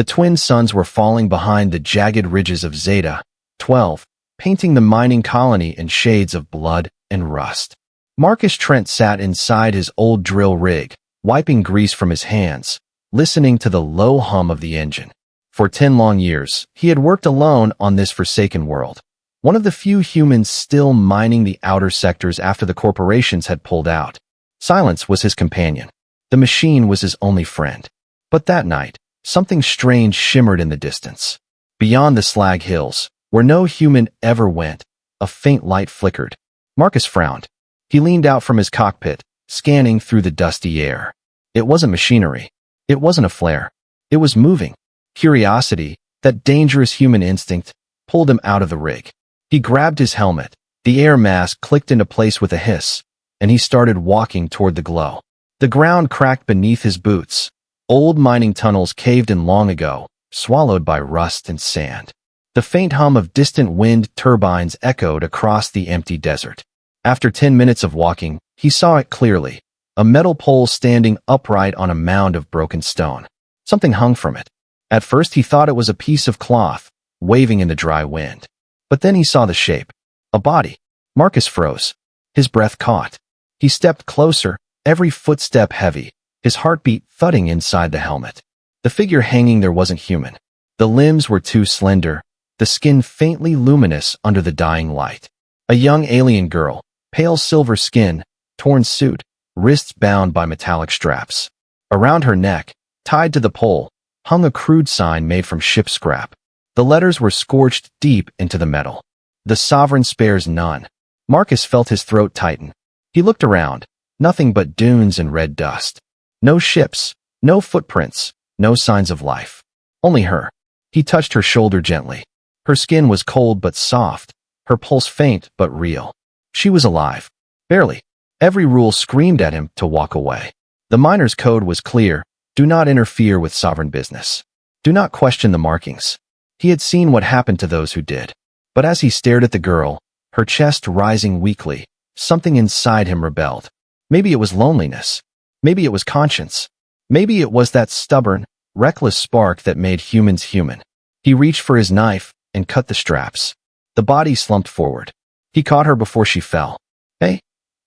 The twin suns were falling behind the jagged ridges of Zeta 12, painting the mining colony in shades of blood and rust. Marcus Trent sat inside his old drill rig, wiping grease from his hands, listening to the low hum of the engine. For 10 long years, he had worked alone on this forsaken world, one of the few humans still mining the outer sectors after the corporations had pulled out. Silence was his companion. The machine was his only friend. But that night, something strange shimmered in the distance. Beyond the slag hills, where no human ever went, a faint light flickered. Marcus frowned. He leaned out from his cockpit, scanning through the dusty air. It wasn't machinery. It wasn't a flare. It was moving. Curiosity, that dangerous human instinct, pulled him out of the rig. He grabbed his helmet. The air mask clicked into place with a hiss, and he started walking toward the glow. The ground cracked beneath his boots. Old mining tunnels caved in long ago, swallowed by rust and sand. The faint hum of distant wind turbines echoed across the empty desert. After 10 minutes of walking, he saw it clearly, a metal pole standing upright on a mound of broken stone. Something hung from it. At first he thought it was a piece of cloth, waving in the dry wind. But then he saw the shape. A body. Marcus froze. His breath caught. He stepped closer, every footstep heavy, his heartbeat thudding inside the helmet. The figure hanging there wasn't human. The limbs were too slender, the skin faintly luminous under the dying light. A young alien girl, pale silver skin, torn suit, wrists bound by metallic straps. Around her neck, tied to the pole, hung a crude sign made from ship scrap. The letters were scorched deep into the metal. The Sovereign spares none. Marcus felt his throat tighten. He looked around. Nothing but dunes and red dust. No ships, no footprints, no signs of life. Only her. He touched her shoulder gently. Her skin was cold but soft, her pulse faint but real. She was alive. Barely. Every rule screamed at him to walk away. The miner's code was clear. Do not interfere with sovereign business. Do not question the markings. He had seen what happened to those who did. But as he stared at the girl, her chest rising weakly, something inside him rebelled. Maybe it was loneliness. Maybe it was conscience. Maybe it was that stubborn, reckless spark that made humans human. He reached for his knife and cut the straps. The body slumped forward. He caught her before she fell.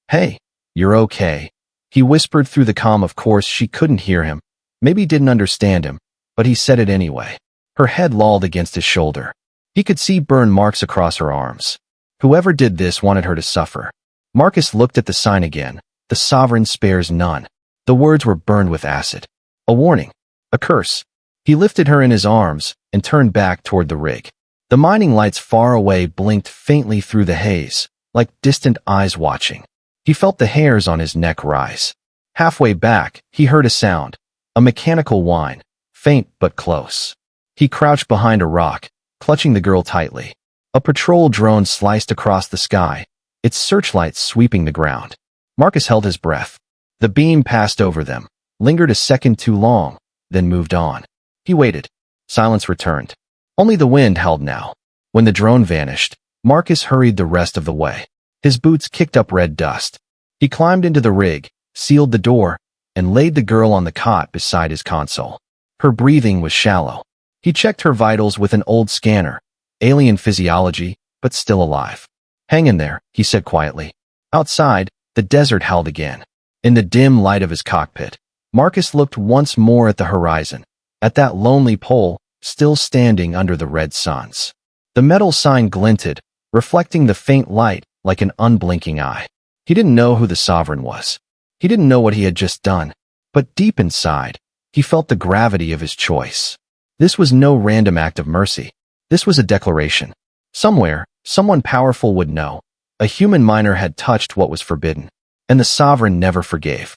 Hey, you're okay. He whispered through the calm. Of course she couldn't hear him. Maybe didn't understand him, but he said it anyway. Her head lolled against his shoulder. He could see burn marks across her arms. Whoever did this wanted her to suffer. Marcus looked at the sign again. The Sovereign spares none. The words were burned with acid. A warning. A curse. He lifted her in his arms and turned back toward the rig. The mining lights far away blinked faintly through the haze, like distant eyes watching. He felt the hairs on his neck rise. Halfway back, he heard a sound. A mechanical whine. Faint but close. He crouched behind a rock, clutching the girl tightly. A patrol drone sliced across the sky, its searchlights sweeping the ground. Marcus held his breath. The beam passed over them, lingered a second too long, then moved on. He waited. Silence returned. Only the wind held now. When the drone vanished, Marcus hurried the rest of the way. His boots kicked up red dust. He climbed into the rig, sealed the door, and laid the girl on the cot beside his console. Her breathing was shallow. He checked her vitals with an old scanner. Alien physiology, but still alive. Hang in there, he said quietly. Outside, the desert howled again. In the dim light of his cockpit, Marcus looked once more at the horizon, at that lonely pole, still standing under the red suns. The metal sign glinted, reflecting the faint light like an unblinking eye. He didn't know who the Sovereign was. He didn't know what he had just done. But deep inside, he felt the gravity of his choice. This was no random act of mercy. This was a declaration. Somewhere, someone powerful would know. A human miner had touched what was forbidden, and the Sovereign never forgave.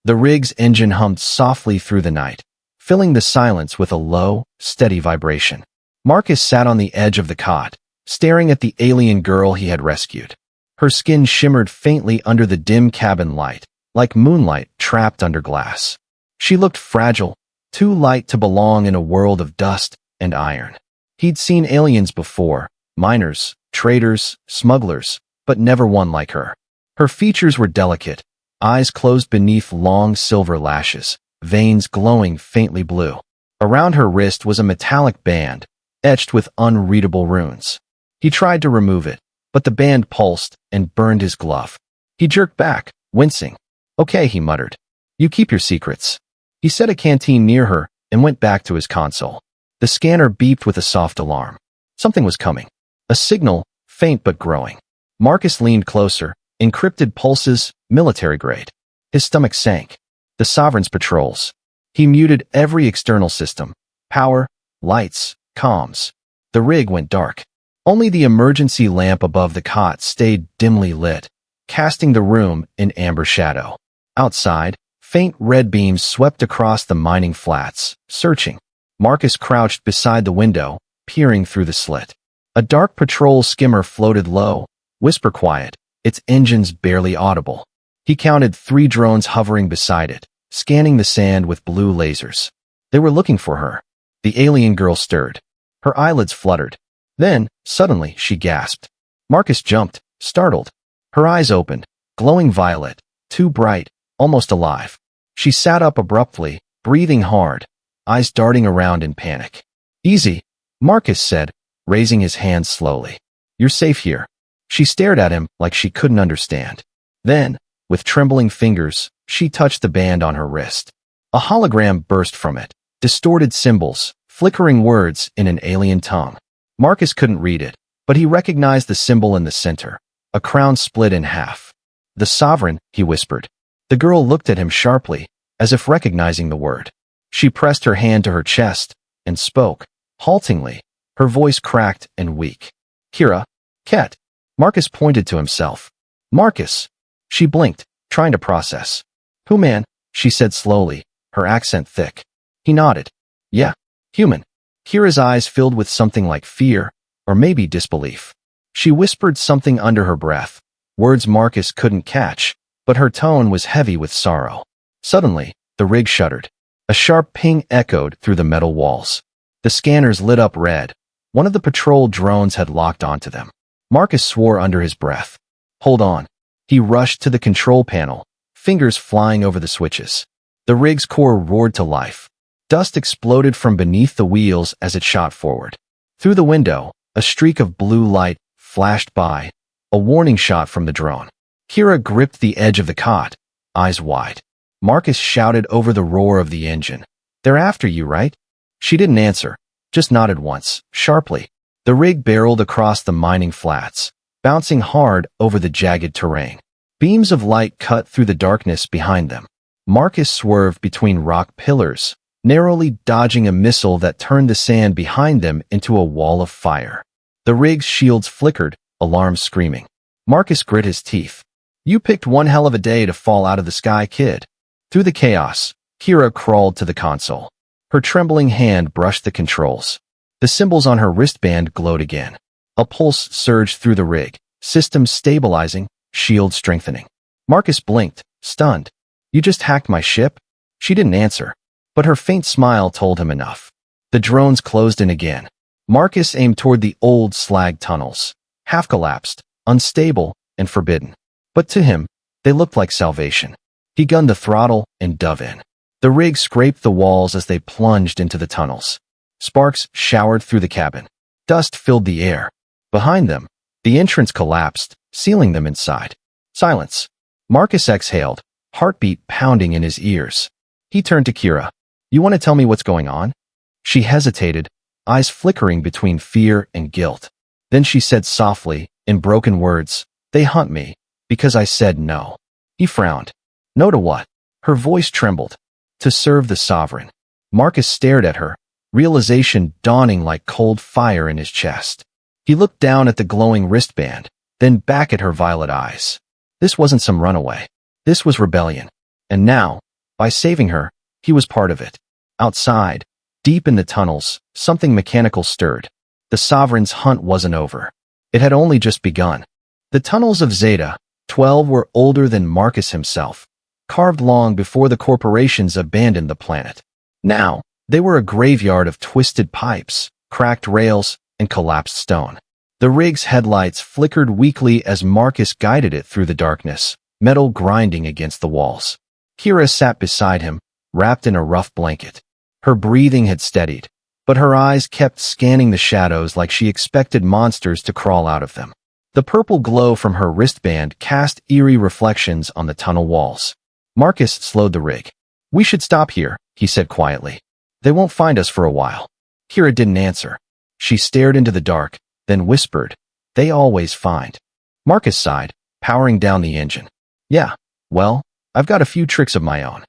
The rig's engine hummed softly through the night, filling the silence with a low, steady vibration. Marcus sat on the edge of the cot, staring at the alien girl he had rescued. Her skin shimmered faintly under the dim cabin light, like moonlight trapped under glass. She looked fragile, too light to belong in a world of dust and iron. He'd seen aliens before, miners, traders, smugglers, but never one like her. Her features were delicate, eyes closed beneath long silver lashes, veins glowing faintly blue. Around her wrist was a metallic band, etched with unreadable runes. He tried to remove it, but the band pulsed and burned his glove. He jerked back, wincing. "Okay," he muttered. "You keep your secrets." He set a canteen near her and went back to his console. The scanner beeped with a soft alarm. Something was coming. A signal, faint but growing. Marcus leaned closer. Encrypted pulses, military grade. His stomach sank. The Sovereign's patrols. He muted every external system. Power, lights, comms. The rig went dark. Only the emergency lamp above the cot stayed dimly lit, casting the room in amber shadow. Outside, faint red beams swept across the mining flats, searching. Marcus crouched beside the window, peering through the slit. A dark patrol skimmer floated low, whisper quiet, its engines barely audible. He counted 3 drones hovering beside it, scanning the sand with blue lasers. They were looking for her. The alien girl stirred. Her eyelids fluttered. Then, suddenly, she gasped. Marcus jumped, startled. Her eyes opened, glowing violet, too bright, almost alive. She sat up abruptly, breathing hard, eyes darting around in panic. "Easy," Marcus said, raising his hands slowly. "You're safe here." She stared at him like she couldn't understand. Then, with trembling fingers, she touched the band on her wrist. A hologram burst from it, distorted symbols, flickering words in an alien tongue. Marcus couldn't read it, but he recognized the symbol in the center, a crown split in half. "The Sovereign," he whispered. The girl looked at him sharply, as if recognizing the word. She pressed her hand to her chest and spoke, haltingly, her voice cracked and weak. "Kira, Ket." Marcus pointed to himself. "Marcus." She blinked, trying to process. "Who, man?" she said slowly, her accent thick. He nodded. "Yeah, human." Kira's eyes filled with something like fear, or maybe disbelief. She whispered something under her breath, words Marcus couldn't catch, but her tone was heavy with sorrow. Suddenly, the rig shuddered. A sharp ping echoed through the metal walls. The scanners lit up red. One of the patrol drones had locked onto them. Marcus swore under his breath. "Hold on." He rushed to the control panel, fingers flying over the switches. The rig's core roared to life. Dust exploded from beneath the wheels as it shot forward. Through the window, a streak of blue light flashed by, a warning shot from the drone. Kira gripped the edge of the cot, eyes wide. Marcus shouted over the roar of the engine. "They're after you, right?" She didn't answer, just nodded once, sharply. The rig barreled across the mining flats, bouncing hard over the jagged terrain. Beams of light cut through the darkness behind them. Marcus swerved between rock pillars, narrowly dodging a missile that turned the sand behind them into a wall of fire. The rig's shields flickered, alarms screaming. Marcus grit his teeth. "You picked one hell of a day to fall out of the sky, kid." Through the chaos, Kira crawled to the console. Her trembling hand brushed the controls. The symbols on her wristband glowed again. A pulse surged through the rig, systems stabilizing, shield strengthening. Marcus blinked, stunned. "You just hacked my ship?" She didn't answer, but her faint smile told him enough. The drones closed in again. Marcus aimed toward the old slag tunnels, half-collapsed, unstable, and forbidden. But to him, they looked like salvation. He gunned the throttle and dove in. The rig scraped the walls as they plunged into the tunnels. Sparks showered through the cabin. Dust filled the air. Behind them, the entrance collapsed, sealing them inside. Silence. Marcus exhaled, heartbeat pounding in his ears. He turned to Kira. "You want to tell me what's going on?" She hesitated, eyes flickering between fear and guilt. Then she said softly, in broken words, "They hunt me, because I said no." He frowned. "No to what?" Her voice trembled. "To serve the Sovereign." Marcus stared at her, realization dawning like cold fire in his chest. He looked down at the glowing wristband, then back at her violet eyes. This wasn't some runaway. This was rebellion. And now, by saving her, he was part of it. Outside, deep in the tunnels, something mechanical stirred. The Sovereign's hunt wasn't over. It had only just begun. The tunnels of Zeta, 12, were older than Marcus himself, carved long before the corporations abandoned the planet. Now, they were a graveyard of twisted pipes, cracked rails, and collapsed stone. The rig's headlights flickered weakly as Marcus guided it through the darkness, metal grinding against the walls. Kira sat beside him, wrapped in a rough blanket. Her breathing had steadied, but her eyes kept scanning the shadows like she expected monsters to crawl out of them. The purple glow from her wristband cast eerie reflections on the tunnel walls. Marcus slowed the rig. "We should stop here," he said quietly. "They won't find us for a while." Kira didn't answer. She stared into the dark, then whispered, "They always find." Marcus sighed, powering down the engine. "Yeah, well, I've got a few tricks of my own."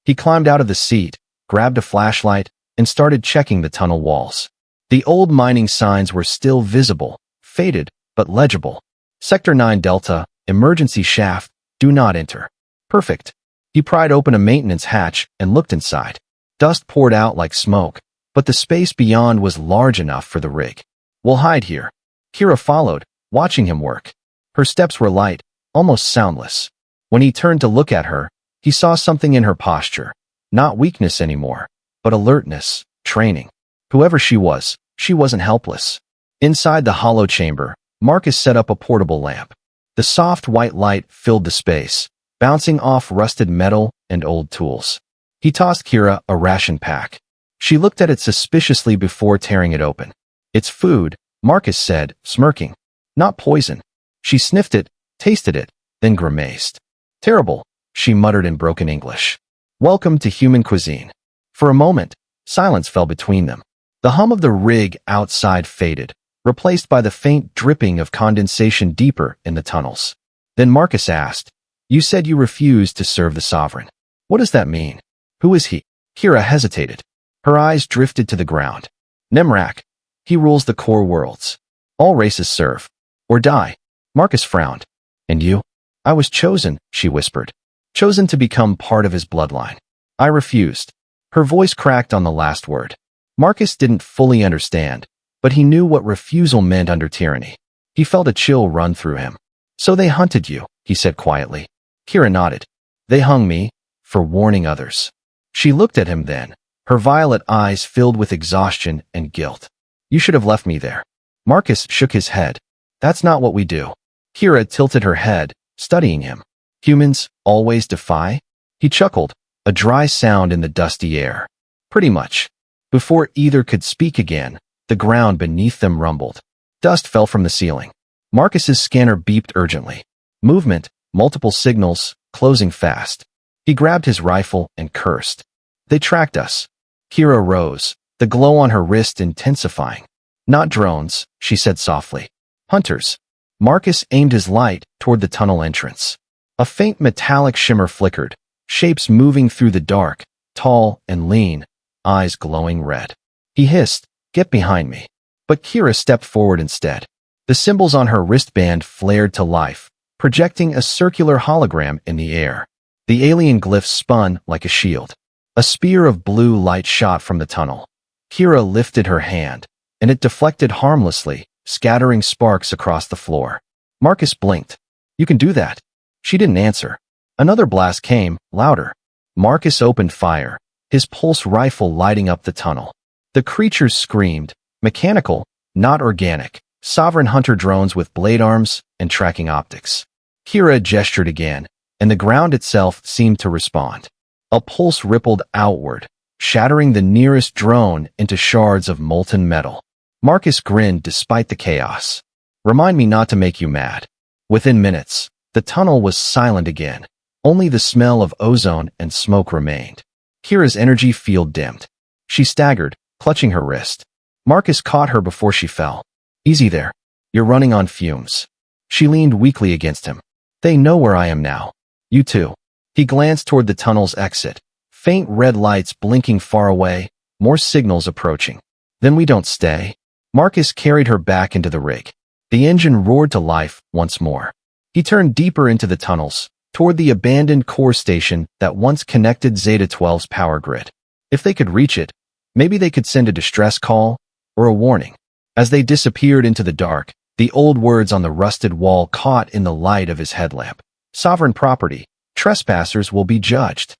He climbed out of the seat, grabbed a flashlight, and started checking the tunnel walls. The old mining signs were still visible, faded, but legible. Sector 9 Delta, emergency shaft, do not enter. Perfect. He pried open a maintenance hatch and looked inside. Dust poured out like smoke, but the space beyond was large enough for the rig. "We'll hide here." Kira followed, watching him work. Her steps were light, almost soundless. When he turned to look at her, he saw something in her posture. Not weakness anymore, but alertness, training. Whoever she wasn't helpless. Inside the hollow chamber, Marcus set up a portable lamp. The soft white light filled the space, bouncing off rusted metal and old tools. He tossed Kira a ration pack. She looked at it suspiciously before tearing it open. "It's food," Marcus said, smirking. "Not poison." She sniffed it, tasted it, then grimaced. "Terrible," she muttered in broken English. "Welcome to human cuisine." For a moment, silence fell between them. The hum of the rig outside faded, replaced by the faint dripping of condensation deeper in the tunnels. Then Marcus asked, "You said you refused to serve the sovereign. What does that mean? Who is he?" Kira hesitated. Her eyes drifted to the ground. "Nirax. He rules the core worlds. All races serve. Or die." Marcus frowned. "And you?" "I was chosen," she whispered. "Chosen to become part of his bloodline. I refused." Her voice cracked on the last word. Marcus didn't fully understand, but he knew what refusal meant under tyranny. He felt a chill run through him. "So they hunted you," he said quietly. Kira nodded. "They hung me for warning others." She looked at him then, her violet eyes filled with exhaustion and guilt. "You should have left me there." Marcus shook his head. "That's not what we do." Kira tilted her head, studying him. "Humans always defy?" He chuckled, a dry sound in the dusty air. "Pretty much." Before either could speak again, the ground beneath them rumbled. Dust fell from the ceiling. Marcus's scanner beeped urgently. Movement, multiple signals, closing fast. He grabbed his rifle and cursed. "They tracked us." Kira rose, the glow on her wrist intensifying. "Not drones," she said softly. "Hunters." Marcus aimed his light toward the tunnel entrance. A faint metallic shimmer flickered, shapes moving through the dark, tall and lean, eyes glowing red. He hissed, "Get behind me." But Kira stepped forward instead. The symbols on her wristband flared to life, projecting a circular hologram in the air. The alien glyphs spun like a shield. A spear of blue light shot from the tunnel. Kira lifted her hand, and it deflected harmlessly, scattering sparks across the floor. Marcus blinked. "You can do that." She didn't answer. Another blast came, louder. Marcus opened fire, his pulse rifle lighting up the tunnel. The creatures screamed, mechanical, not organic, sovereign hunter drones with blade arms and tracking optics. Kira gestured again, and the ground itself seemed to respond. A pulse rippled outward, shattering the nearest drone into shards of molten metal. Marcus grinned despite the chaos. "Remind me not to make you mad." Within minutes, the tunnel was silent again. Only the smell of ozone and smoke remained. Kira's energy field dimmed. She staggered, clutching her wrist. Marcus caught her before she fell. "Easy there. You're running on fumes." She leaned weakly against him. "They know where I am now. You too." He glanced toward the tunnel's exit. Faint red lights blinking far away, more signals approaching. "Then we don't stay." Marcus carried her back into the rig. The engine roared to life once more. He turned deeper into the tunnels, toward the abandoned core station that once connected Zeta 12's power grid. If they could reach it, maybe they could send a distress call or a warning. As they disappeared into the dark, the old words on the rusted wall caught in the light of his headlamp. "Sovereign property. Trespassers will be judged."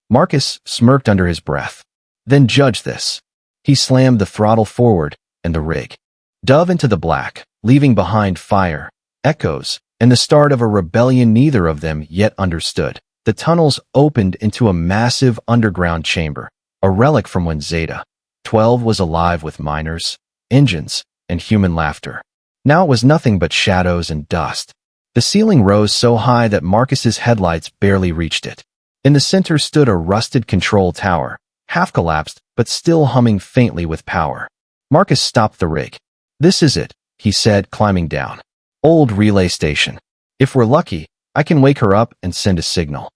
Marcus smirked under his breath. "Then judge this." He slammed the throttle forward, and the rig dove into the black, leaving behind fire, echoes, and the start of a rebellion neither of them yet understood. The tunnels opened into a massive underground chamber. a relic from when Zeta 12 was alive with miners, engines, and human laughter. Now it was nothing but shadows and dust. The ceiling rose so high that Marcus's headlights barely reached it. In the center stood a rusted control tower, half collapsed but still humming faintly with power. Marcus stopped the rig. "This is it," he said, climbing down. "Old relay station. If we're lucky, I can wake her up and send a signal."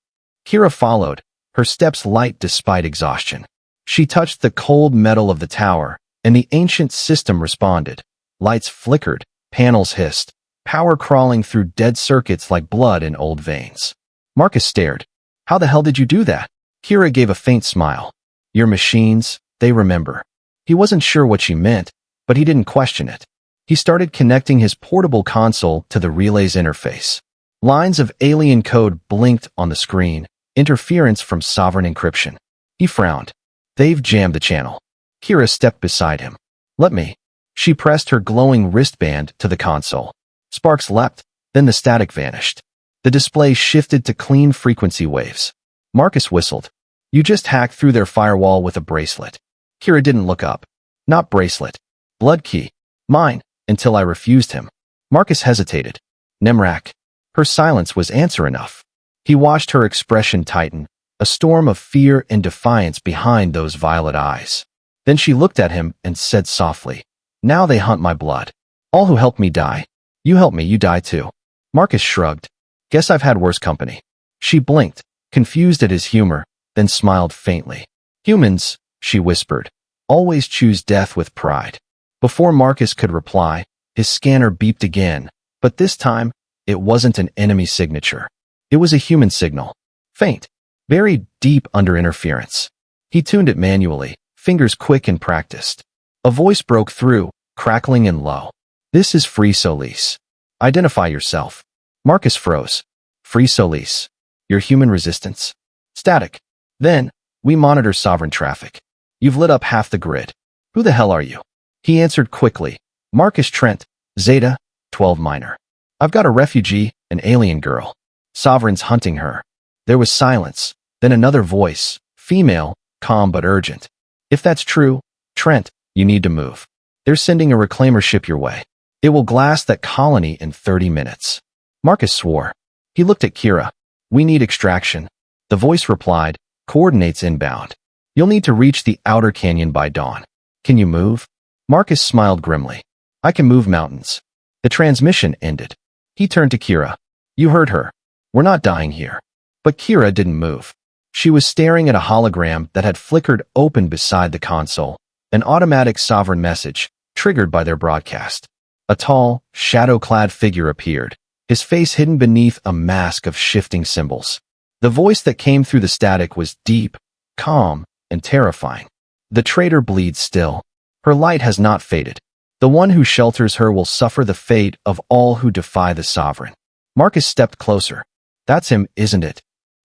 Kira followed, her steps light despite exhaustion. She touched the cold metal of the tower, and the ancient system responded. Lights flickered, panels hissed, power crawling through dead circuits like blood in old veins. Marcus stared. "How the hell did you do that?" Kira gave a faint smile. "Your machines, they remember." He wasn't sure what she meant, but he didn't question it. He started connecting his portable console to the relay's interface. Lines of alien code blinked on the screen, interference from sovereign encryption. He frowned. "They've jammed the channel." Kira stepped beside him. "Let me." She pressed her glowing wristband to the console. Sparks leapt, then the static vanished. The display shifted to clean frequency waves. Marcus whistled. "You just hacked through their firewall with a bracelet." Kira didn't look up. "Not bracelet. Blood key. Mine, until I refused him." Marcus hesitated. "Nirax." Her silence was answer enough. He watched her expression tighten, a storm of fear and defiance behind those violet eyes. Then she looked at him and said softly, "Now they hunt my blood. All who helped me die. You help me, you die too." Marcus shrugged. "Guess I've had worse company." She blinked, confused at his humor, then smiled faintly. "Humans," she whispered, "always choose death with pride." Before Marcus could reply, his scanner beeped again, but this time, it wasn't an enemy signature. It was a human signal. Faint, buried deep under interference. He tuned it manually, fingers quick and practiced. A voice broke through, crackling and low. "This is Free Solis. Identify yourself." Marcus froze. "Free Solis. Your human resistance?" "Static." "Then, we monitor sovereign traffic. You've lit up half the grid. Who the hell are you?" He answered quickly. "Marcus Trent, Zeta 12 miner. I've got a refugee, an alien girl. Sovereign's hunting her." There was silence, then another voice, female, calm but urgent. "If that's true, Trent, you need to move. They're sending a reclaimer ship your way. It will glass that colony in 30 minutes. Marcus swore. He looked at Kira. "We need extraction." The voice replied, "Coordinates inbound. You'll need to reach the outer canyon by dawn. Can you move?" Marcus smiled grimly. "I can move mountains." The transmission ended. He turned to Kira. "You heard her. We're not dying here." But Kira didn't move. She was staring at a hologram that had flickered open beside the console, an automatic sovereign message, triggered by their broadcast. A tall, shadow-clad figure appeared, his face hidden beneath a mask of shifting symbols. The voice that came through the static was deep, calm, and terrifying. "The traitor bleeds still. Her light has not faded. The one who shelters her will suffer the fate of all who defy the sovereign." Marcus stepped closer. "That's him, isn't it?"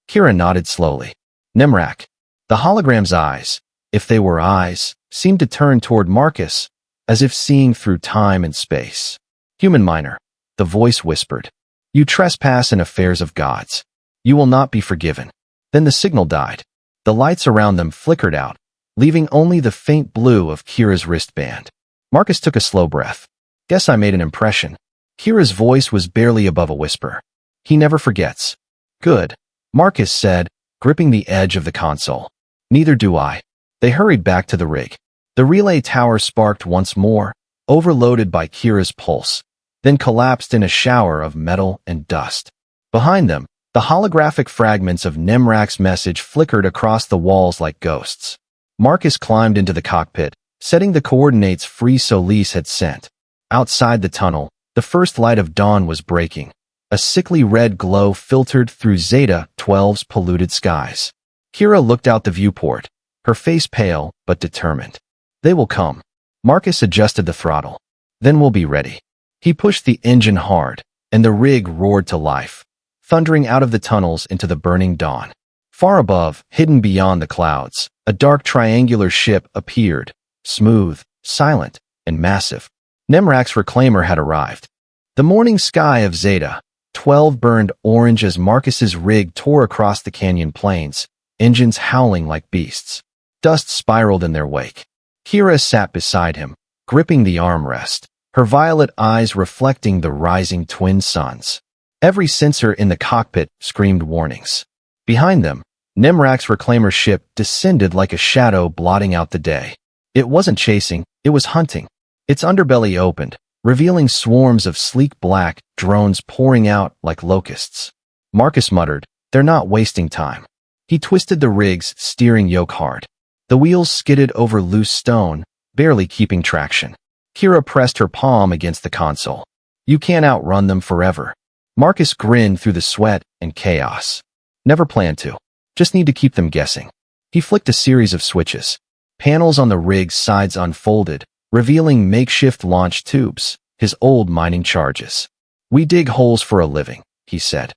Kira nodded slowly. "Nirax." The hologram's eyes, if they were eyes, seemed to turn toward Marcus, as if seeing through time and space. "Human miner," the voice whispered. "You trespass in affairs of gods. You will not be forgiven." Then the signal died. The lights around them flickered out, leaving only the faint blue of Kira's wristband. Marcus took a slow breath. "Guess I made an impression." Kira's voice was barely above a whisper. "He never forgets." "Good," Marcus said, gripping the edge of the console. "Neither do I." They hurried back to the rig. The relay tower sparked once more, overloaded by Kira's pulse, then collapsed in a shower of metal and dust. Behind them, the holographic fragments of Nirax's message flickered across the walls like ghosts. Marcus climbed into the cockpit, setting the coordinates Free Solis had sent. Outside the tunnel, the first light of dawn was breaking. A sickly red glow filtered through Zeta 12's polluted skies. Kira looked out the viewport, her face pale but determined. "They will come." Marcus adjusted the throttle. "Then we'll be ready." He pushed the engine hard, and the rig roared to life, thundering out of the tunnels into the burning dawn. Far above, hidden beyond the clouds, a dark triangular ship appeared, smooth, silent, and massive. Nirax's reclaimer had arrived. The morning sky of Zeta 12 burned orange as Marcus's rig tore across the canyon plains, engines howling like beasts. Dust spiraled in their wake. Kira sat beside him, gripping the armrest, her violet eyes reflecting the rising twin suns. Every sensor in the cockpit screamed warnings. Behind them, Nirax's reclaimer ship descended like a shadow blotting out the day. It wasn't chasing, it was hunting. Its underbelly opened, revealing swarms of sleek black drones pouring out like locusts. Marcus muttered, "They're not wasting time." He twisted the rig's steering yoke hard. The wheels skidded over loose stone, barely keeping traction. Kira pressed her palm against the console. "You can't outrun them forever." Marcus grinned through the sweat and chaos. "Never planned to. Just need to keep them guessing." He flicked a series of switches. Panels on the rig's sides unfolded, revealing makeshift launch tubes, his old mining charges. "We dig holes for a living," he said.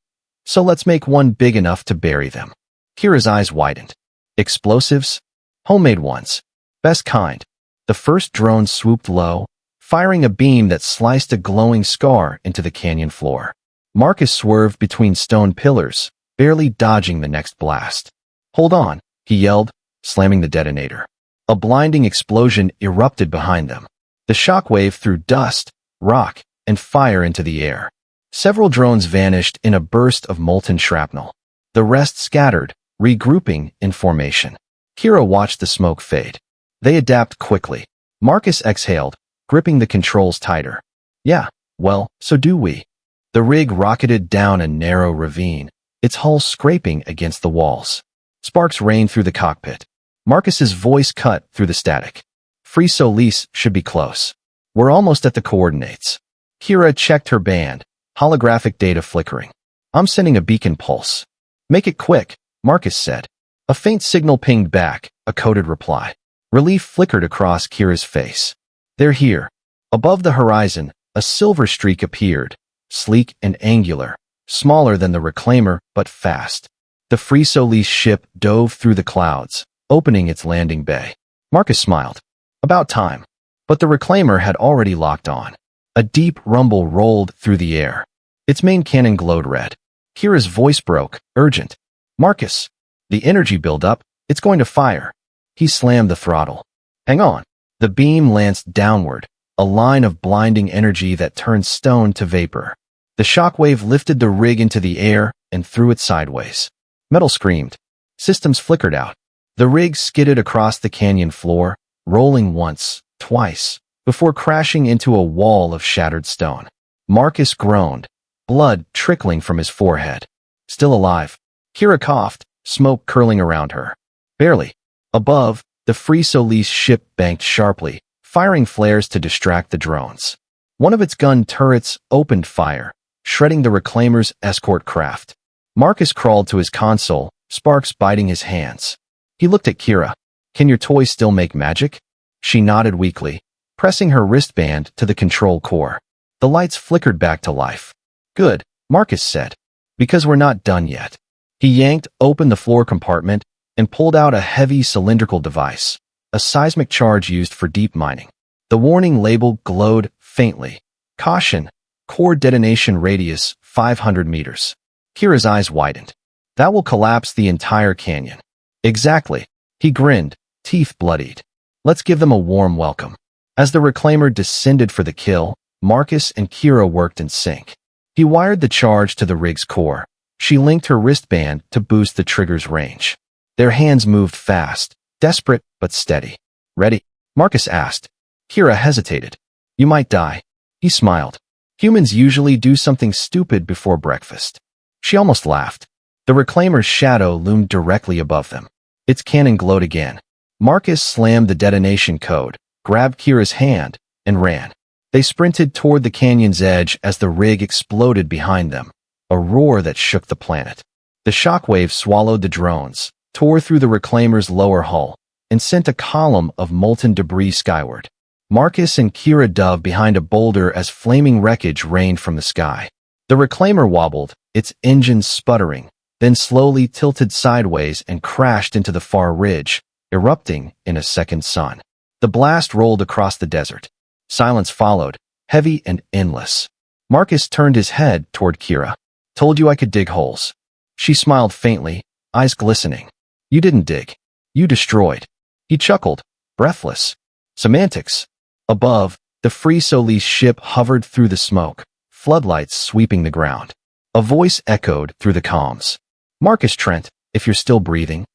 "So let's make one big enough to bury them." Kira's eyes widened. "Explosives?" "Homemade ones. Best kind." The first drone swooped low, firing a beam that sliced a glowing scar into the canyon floor. Marcus swerved between stone pillars, barely dodging the next blast. "Hold on," he yelled, slamming the detonator. A blinding explosion erupted behind them. The shockwave threw dust, rock, and fire into the air. Several drones vanished in a burst of molten shrapnel. The rest scattered, regrouping in formation. Kira watched the smoke fade. They adapt quickly. Marcus exhaled, gripping the controls tighter. "Yeah, well, so do we." The rig rocketed down a narrow ravine, its hull scraping against the walls. Sparks rained through the cockpit. Marcus's voice cut through the static. "Free Solis should be close. We're almost at the coordinates." Kira checked her band, holographic data flickering. "I'm sending a beacon pulse." "Make it quick," Marcus said. A faint signal pinged back, a coded reply. Relief flickered across Kira's face. "They're here." Above the horizon, a silver streak appeared, sleek and angular, smaller than the reclaimer but fast. The Free Solis ship dove through the clouds, opening its landing bay. Marcus smiled. About time. But the reclaimer had already locked on. A deep rumble rolled through the air. Its main cannon glowed red. Kira's voice broke, urgent. "Marcus, the energy buildup, it's going to fire." He slammed the throttle. "Hang on." The beam lanced downward, a line of blinding energy that turned stone to vapor. The shockwave lifted the rig into the air and threw it sideways. Metal screamed. Systems flickered out. The rig skidded across the canyon floor, rolling once, twice, before crashing into a wall of shattered stone. Marcus groaned, blood trickling from his forehead. "Still alive." Kira coughed, smoke curling around her. "Barely." Above, the Free Solis ship banked sharply, firing flares to distract the drones. One of its gun turrets opened fire, shredding the reclaimer's escort craft. Marcus crawled to his console, sparks biting his hands. He looked at Kira. "Can your toy still make magic?" She nodded weakly, pressing her wristband to the control core. The lights flickered back to life. "Good," Marcus said. "Because we're not done yet." He yanked open the floor compartment and pulled out a heavy cylindrical device, a seismic charge used for deep mining. The warning label glowed faintly. "Caution, core detonation radius 500 meters. Kira's eyes widened. "That will collapse the entire canyon." "Exactly." He grinned, teeth bloodied. "Let's give them a warm welcome." As the reclaimer descended for the kill, Marcus and Kira worked in sync. He wired the charge to the rig's core. She linked her wristband to boost the trigger's range. Their hands moved fast, desperate but steady. "Ready?" Marcus asked. Kira hesitated. "You might die." He smiled. "Humans usually do something stupid before breakfast." She almost laughed. The reclaimer's shadow loomed directly above them. Its cannon glowed again. Marcus slammed the detonation code, grabbed Kira's hand, and ran. They sprinted toward the canyon's edge as the rig exploded behind them, a roar that shook the planet. The shockwave swallowed the drones, tore through the reclaimer's lower hull, and sent a column of molten debris skyward. Marcus and Kira dove behind a boulder as flaming wreckage rained from the sky. The reclaimer wobbled, its engines sputtering, then slowly tilted sideways and crashed into the far ridge, erupting in a second sun. The blast rolled across the desert. Silence followed, heavy and endless. Marcus turned his head toward Kira. "Told you I could dig holes." She smiled faintly, eyes glistening. "You didn't dig. You destroyed." He chuckled, breathless. Semantics. Above, the Free Solis ship hovered through the smoke, floodlights sweeping the ground. A voice echoed through the comms. Marcus Trent, if you're still breathing,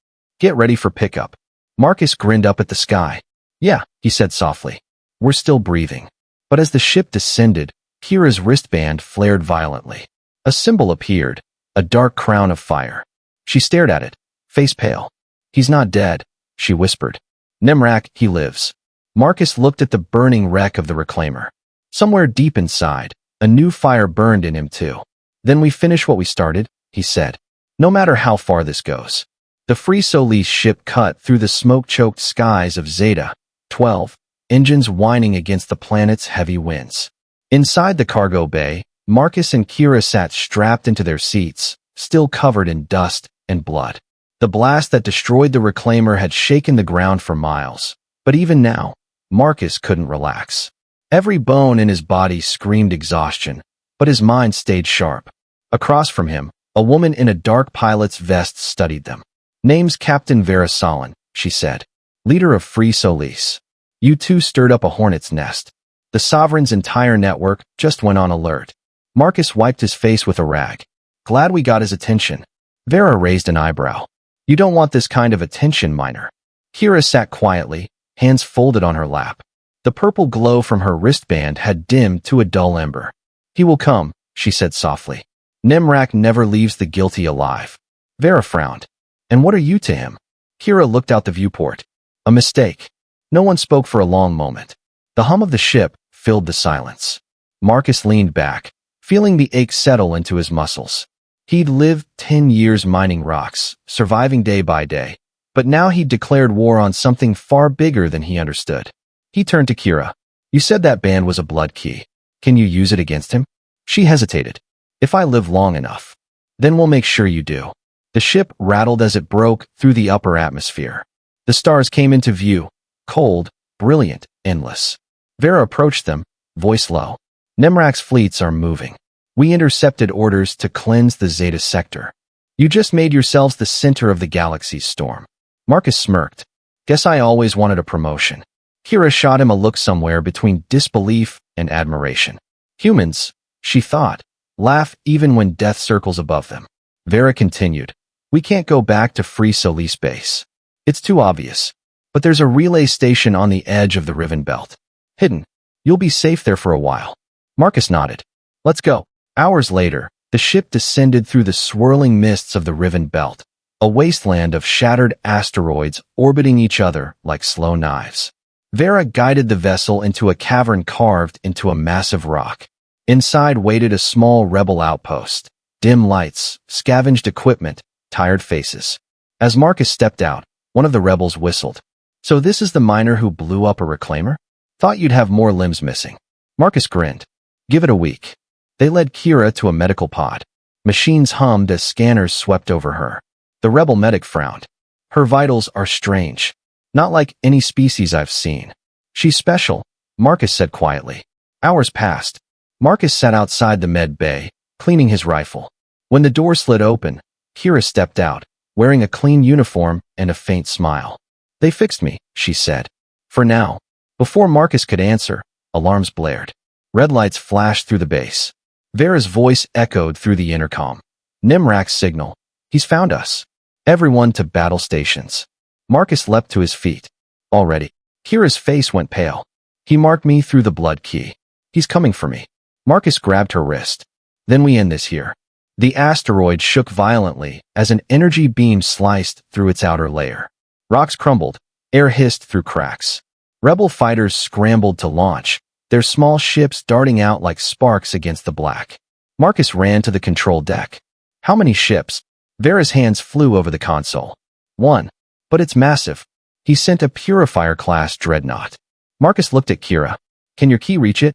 get ready for pickup. Marcus grinned up at the sky. Yeah, he said softly. We're still breathing. But as the ship descended, Kira's wristband flared violently. A symbol appeared, a dark crown of fire. She stared at it, face pale. He's not dead, she whispered. Nirax, he lives. Marcus looked at the burning wreck of the reclaimer. Somewhere deep inside, a new fire burned in him too. Then we finish what we started, he said. No matter how far this goes. The Free Solis ship cut through the smoke-choked skies of Zeta 12, engines whining against the planet's heavy winds. Inside the cargo bay, Marcus and Kira sat strapped into their seats, still covered in dust and blood. The blast that destroyed the reclaimer had shaken the ground for miles, but even now, Marcus couldn't relax. Every bone in his body screamed exhaustion, but his mind stayed sharp. Across from him, a woman in a dark pilot's vest studied them. Name's Captain Vera Solon, she said. Leader of Free Solis. You two stirred up a hornet's nest. The Sovereign's entire network just went on alert. Marcus wiped his face with a rag. Glad we got his attention. Vera raised an eyebrow. You don't want this kind of attention, minor. Kira sat quietly, hands folded on her lap. The purple glow from her wristband had dimmed to a dull ember. He will come, she said softly. Nirax never leaves the guilty alive. Vera frowned. And what are you to him? Kira looked out the viewport. A mistake. No one spoke for a long moment. The hum of the ship filled the silence. Marcus leaned back, feeling the ache settle into his muscles. He'd lived 10 years mining rocks, surviving day by day, but now he'd declared war on something far bigger than he understood. He turned to Kira. You said that band was a blood key. Can you use it against him? She hesitated. If I live long enough. Then we'll make sure you do. The ship rattled as it broke through the upper atmosphere. The stars came into view, cold, brilliant, endless. Vera approached them, voice low. Nirax fleets are moving. We intercepted orders to cleanse the Zeta sector. You just made yourselves the center of the galaxy's storm. Marcus smirked. Guess I always wanted a promotion. Kira shot him a look somewhere between disbelief and admiration. Humans, she thought, laugh even when death circles above them. Vera continued. We can't go back to Free Solis base. It's too obvious. But there's a relay station on the edge of the Riven Belt. Hidden. You'll be safe there for a while. Marcus nodded. Let's go. Hours later, the ship descended through the swirling mists of the Riven Belt, a wasteland of shattered asteroids orbiting each other like slow knives. Vera guided the vessel into a cavern carved into a massive rock. Inside waited a small rebel outpost. Dim lights, scavenged equipment, tired faces. As Marcus stepped out, one of the rebels whistled. So this is the miner who blew up a reclaimer? Thought you'd have more limbs missing. Marcus grinned. Give it a week. They led Kira to a medical pod. Machines hummed as scanners swept over her. The rebel medic frowned. Her vitals are strange. Not like any species I've seen. She's special, Marcus said quietly. Hours passed. Marcus sat outside the med bay, cleaning his rifle. When the door slid open, Kira stepped out, wearing a clean uniform and a faint smile. They fixed me, she said. For now. Before Marcus could answer, alarms blared. Red lights flashed through the base. Vera's voice echoed through the intercom. Nirax's signal. He's found us. Everyone to battle stations. Marcus leapt to his feet. Already. Kira's face went pale. He marked me through the blood key. He's coming for me. Marcus grabbed her wrist. Then we end this here. The asteroid shook violently as an energy beam sliced through its outer layer. Rocks crumbled. Air hissed through cracks. Rebel fighters scrambled to launch, their small ships darting out like sparks against the black. Marcus ran to the control deck. How many ships? Vera's hands flew over the console. One. But it's massive. He sent a Purifier-class dreadnought. Marcus looked at Kira. Can your key reach it?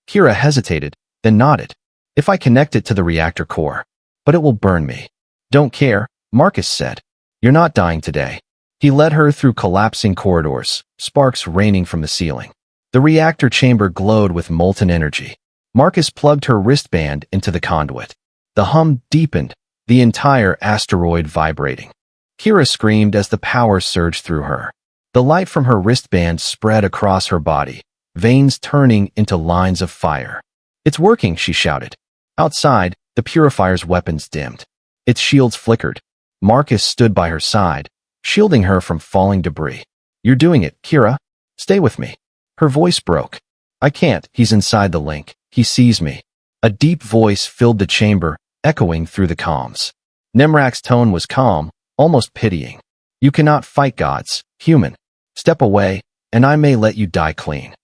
Kira hesitated, then nodded. If I connect it to the reactor core. But it will burn me. Don't care, Marcus said. You're not dying today. He led her through collapsing corridors, sparks raining from the ceiling. The reactor chamber glowed with molten energy. Marcus plugged her wristband into the conduit. The hum deepened, the entire asteroid vibrating. Kira screamed as the power surged through her. The light from her wristband spread across her body, veins turning into lines of fire. "It's working," she shouted. Outside, the purifier's weapons dimmed. Its shields flickered. Marcus stood by her side, shielding her from falling debris. "You're doing it, Kira. Stay with me." Her voice broke. "I can't. He's inside the link. He sees me." A deep voice filled the chamber, echoing through the comms. Nirax's tone was calm, almost pitying. "You cannot fight gods, human. Step away, and I may let you die clean."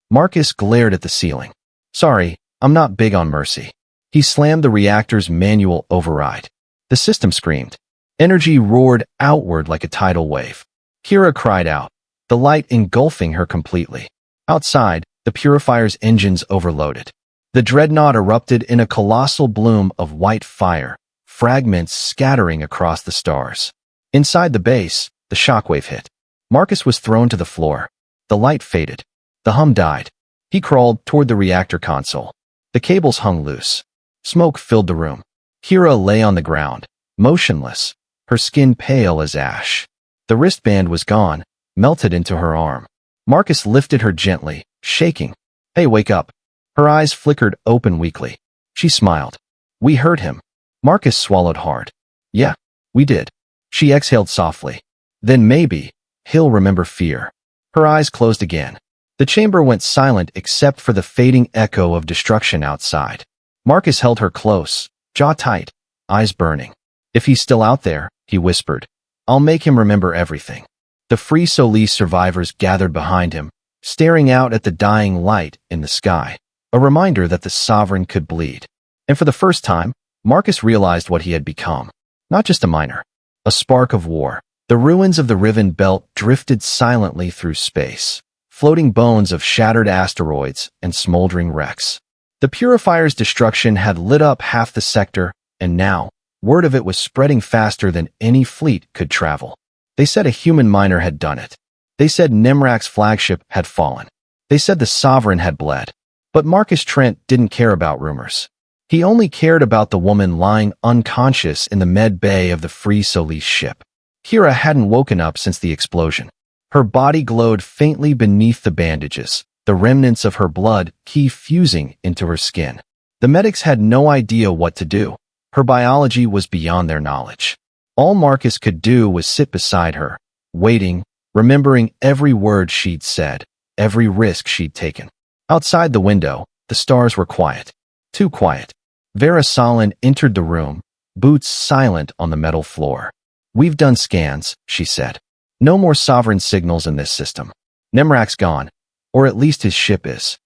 Marcus glared at the ceiling. "Sorry, I'm not big on mercy." He slammed the reactor's manual override. The system screamed. Energy roared outward like a tidal wave. Kira cried out, the light engulfing her completely. Outside, the purifier's engines overloaded. The dreadnought erupted in a colossal bloom of white fire, fragments scattering across the stars. Inside the base, the shockwave hit. Marcus was thrown to the floor. The light faded. The hum died. He crawled toward the reactor console. The cables hung loose. Smoke filled the room. Kira lay on the ground, motionless, her skin pale as ash. The wristband was gone, melted into her arm. Marcus lifted her gently, shaking. "Hey, wake up." Her eyes flickered open weakly. She smiled. "We hurt him." Marcus swallowed hard. "Yeah, we did." She exhaled softly. "Then maybe he'll remember fear." Her eyes closed again. The chamber went silent except for the fading echo of destruction outside. Marcus held her close, jaw tight, eyes burning. "If he's still out there," he whispered, "I'll make him remember everything." The Free Solis survivors gathered behind him, staring out at the dying light in the sky, a reminder that the Sovereign could bleed. And for the first time, Marcus realized what he had become. Not just a miner. A spark of war. The ruins of the Riven Belt drifted silently through space, floating bones of shattered asteroids and smoldering wrecks. The Purifier's destruction had lit up half the sector, and now, word of it was spreading faster than any fleet could travel. They said a human miner had done it. They said Nirax's flagship had fallen. They said the Sovereign had bled. But Marcus Trent didn't care about rumors. He only cared about the woman lying unconscious in the med bay of the Free Solis ship. Kira hadn't woken up since the explosion. Her body glowed faintly beneath the bandages, the remnants of her blood fusing into her skin. The medics had no idea what to do. Her biology was beyond their knowledge. All Marcus could do was sit beside her, waiting, remembering every word she'd said, every risk she'd taken. Outside the window, the stars were quiet. Too quiet. Vera Solin entered the room, boots silent on the metal floor. "We've done scans," she said. "No more Sovereign signals in this system. Nirax's gone. Or at least his ship is."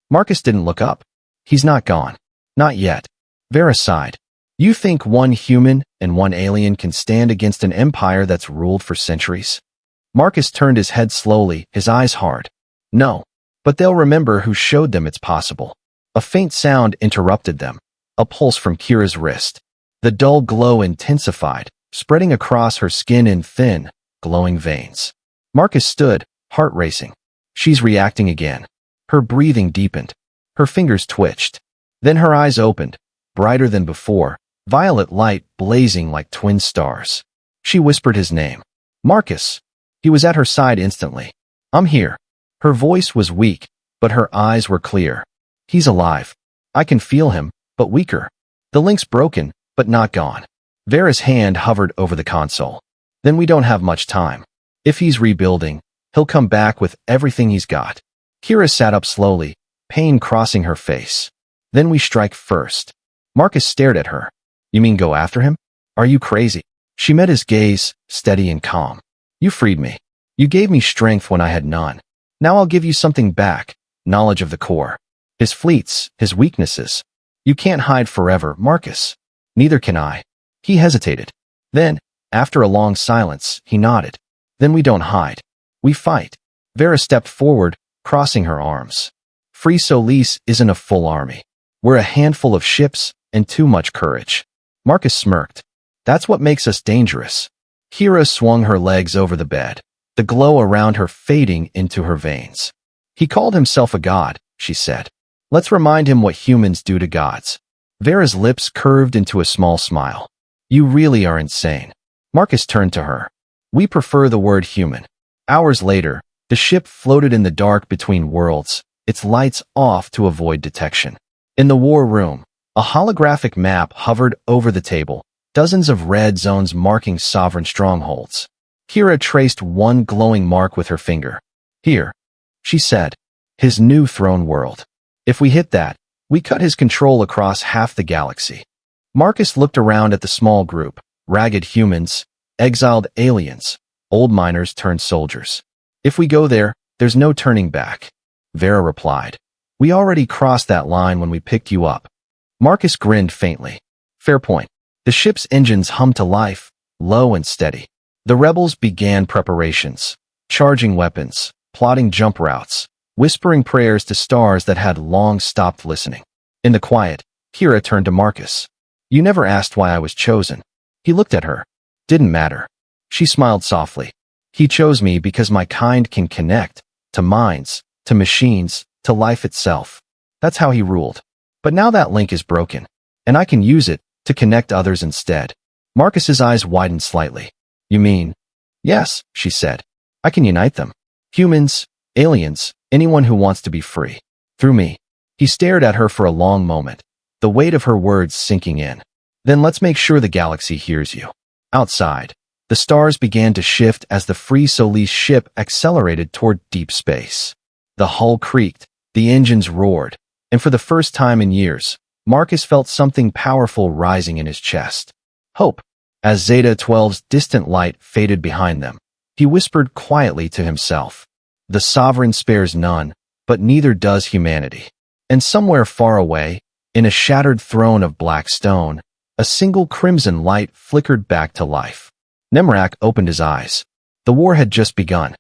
Marcus didn't look up. "He's not gone. Not yet." Vera sighed. "You think one human and one alien can stand against an empire that's ruled for centuries?" Marcus turned his head slowly, his eyes hard. "No. But they'll remember who showed them it's possible." A faint sound interrupted them. A pulse from Kira's wrist. The dull glow intensified, spreading across her skin in thin, glowing veins. Marcus stood, heart racing. She's reacting again. Her breathing deepened. Her fingers twitched. Then her eyes opened, brighter than before, violet light blazing like twin stars. She whispered his name. "Marcus." He was at her side instantly. "I'm here." Her voice was weak, but her eyes were clear. "He's alive. I can feel him, but weaker. The link's broken, but not gone." Vera's hand hovered over the console. "Then we don't have much time. If he's rebuilding, he'll come back with everything he's got." Kira sat up slowly, pain crossing her face. "Then we strike first." Marcus stared at her. "You mean go after him? Are you crazy?" She met his gaze, steady and calm. "You freed me. You gave me strength when I had none. Now I'll give you something back, knowledge of the core. His fleets, his weaknesses. You can't hide forever, Marcus. Neither can I." He hesitated. Then, after a long silence, he nodded. "Then we don't hide. We fight." Vera stepped forward, crossing her arms. "Free Solis isn't a full army. We're a handful of ships and too much courage." Marcus smirked. "That's what makes us dangerous." Kira swung her legs over the bed, the glow around her fading into her veins. "He called himself a god," she said. "Let's remind him what humans do to gods." Vera's lips curved into a small smile. "You really are insane." Marcus turned to her. "We prefer the word human. Hours later, the ship floated in the dark between worlds, its lights off to avoid detection. In the war room, a holographic map hovered over the table, dozens of red zones marking sovereign strongholds. Kira traced one glowing mark with her finger. Here, she said, his new throne world. If we hit that, we cut his control across half the galaxy. Marcus looked around at the small group, ragged humans, exiled aliens, old miners turned soldiers. If we go there, there's no turning back. Vera replied. We already crossed that line when we picked you up. Marcus grinned faintly. Fair point. The ship's engines hummed to life, low and steady. The rebels began preparations, charging weapons, plotting jump routes, whispering prayers to stars that had long stopped listening. In the quiet, Kira turned to Marcus. You never asked why I was chosen. He looked at her. Didn't matter. She smiled softly. He chose me because my kind can connect, to minds, to machines, to life itself. That's how he ruled. But now that link is broken, and I can use it to connect others instead. Marcus's eyes widened slightly. You mean? Yes, she said. I can unite them. Humans, aliens, anyone who wants to be free. Through me. He stared at her for a long moment, the weight of her words sinking in. Then let's make sure the galaxy hears you. Outside, the stars began to shift as the Free Solis ship accelerated toward deep space. The hull creaked, the engines roared, and for the first time in years, Marcus felt something powerful rising in his chest. Hope. As Zeta 12's distant light faded behind them, he whispered quietly to himself. The Sovereign spares none, but neither does humanity. And somewhere far away, in a shattered throne of black stone, a single crimson light flickered back to life. Nirax opened his eyes. The war had just begun.